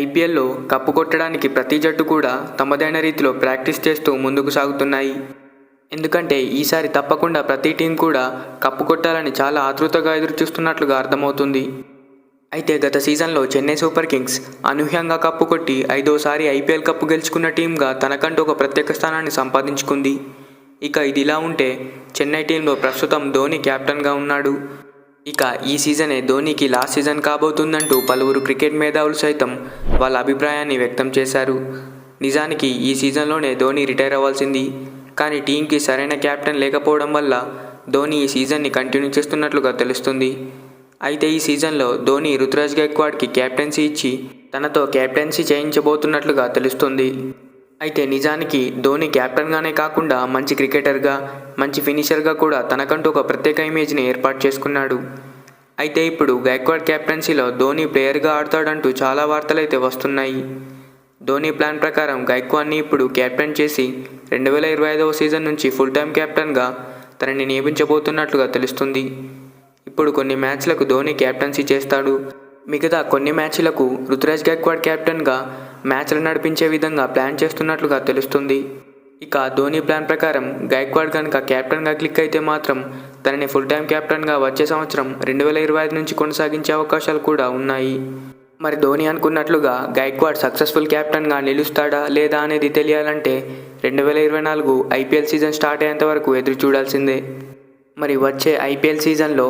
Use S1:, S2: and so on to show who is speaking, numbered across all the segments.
S1: ఐపీఎల్లో కప్పు కొట్టడానికి ప్రతి జట్టు కూడా తమదైన రీతిలో ప్రాక్టీస్ చేస్తూ ముందుకు సాగుతున్నాయి. ఎందుకంటే ఈసారి తప్పకుండా ప్రతి టీం కూడా కప్పు కొట్టాలని చాలా ఆతృతగా ఎదురుచూస్తున్నట్లుగా అర్థమవుతుంది. అయితే గత సీజన్లో చెన్నై సూపర్ కింగ్స్ అనూహ్యంగా కప్పు కొట్టి 5వసారి ఐపీఎల్ కప్పు గెలుచుకున్న టీంగా తనకంటూ ఒక ప్రత్యేక స్థానాన్ని సంపాదించుకుంది. ఇక ఇదిలా ఉంటే చెన్నై టీంలో ప్రస్తుతం ధోని కెప్టెన్గా ఉన్నాడు. ఇక ఈ సీజనే ధోనికి లాస్ట్ సీజన్ కాబోతుందంటూ పలువురు క్రికెట్ మేధావులు సైతం వాళ్ళ అభిప్రాయాన్ని వ్యక్తం చేశారు. నిజానికి ఈ సీజన్లోనే ధోని రిటైర్ అవ్వాల్సింది. కానీ టీంకి సరైన కెప్టెన్ లేకపోవడం వల్ల ధోని ఈ సీజన్ని కంటిన్యూ చేస్తున్నట్లుగా తెలుస్తుంది. అయితే ఈ సీజన్లో ధోని రుతురాజ్ గైక్వాడ్కి కెప్టెన్సీ ఇచ్చి తనతో కెప్టెన్సీ చేయించబోతున్నట్లుగా తెలుస్తుంది. అయితే నిజానికి ధోని కెప్టెన్గానే కాకుండా మంచి క్రికెటర్గా, మంచి ఫినిషర్గా కూడా తనకంటూ ఒక ప్రత్యేక ఇమేజ్ని ఏర్పాటు చేసుకున్నాడు. అయితే ఇప్పుడు గైక్వాడ్ కెప్టెన్సీలో ధోని ప్లేయర్గా ఆడతాడంటూ చాలా వార్తలైతే వస్తున్నాయి. ధోని ప్లాన్ ప్రకారం గైక్వాడ్ని ఇప్పుడు కెప్టెన్ చేసి 2025వ సీజన్ నుంచి ఫుల్ టైం కెప్టెన్గా తనని నియమించబోతున్నట్లుగా తెలుస్తుంది. ఇప్పుడు కొన్ని మ్యాచ్లకు ధోని కెప్టెన్సీ చేస్తాడు. మిగతా కొన్ని మ్యాచ్లకు రుతురాజ్ గైక్వాడ్ కెప్టెన్గా మ్యాచ్లు నడిపించే విధంగా ప్లాన్ చేస్తున్నట్లుగా తెలుస్తుంది. ఇక ధోని ప్లాన్ ప్రకారం గైక్వాడ్ కనుక కెప్టెన్గా క్లిక్ అయితే మాత్రం తనని ఫుల్ టైం కెప్టెన్గా వచ్చే సంవత్సరం 2025 నుంచి కొనసాగించే అవకాశాలు కూడా ఉన్నాయి. మరి ధోని అనుకున్నట్లుగా గైక్వాడ్ సక్సెస్ఫుల్ కెప్టెన్గా నిలుస్తాడా లేదా అనేది తెలియాలంటే 2024 ఐపీఎల్ సీజన్ స్టార్ట్ అయ్యేంత వరకు ఎదురు చూడాల్సిందే. మరి వచ్చే ఐపీఎల్ సీజన్లో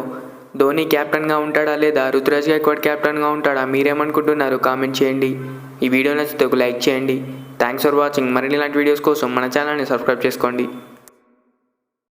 S1: ధోని కెప్టెన్గా ఉంటాడా లేదా రుతురాజ్ గైక్వాడ్ కెప్టెన్గా ఉంటాడా, మీరేమనుకుంటున్నారు కామెంట్ చేయండి. ఈ వీడియో నచ్చితే ఒక లైక్ చేయండి. Thanks for watching. మరిన్ని ఇలాంటి వీడియోస్ కోసం మన ఛానల్ని సబ్స్క్రైబ్ చేసుకోండి.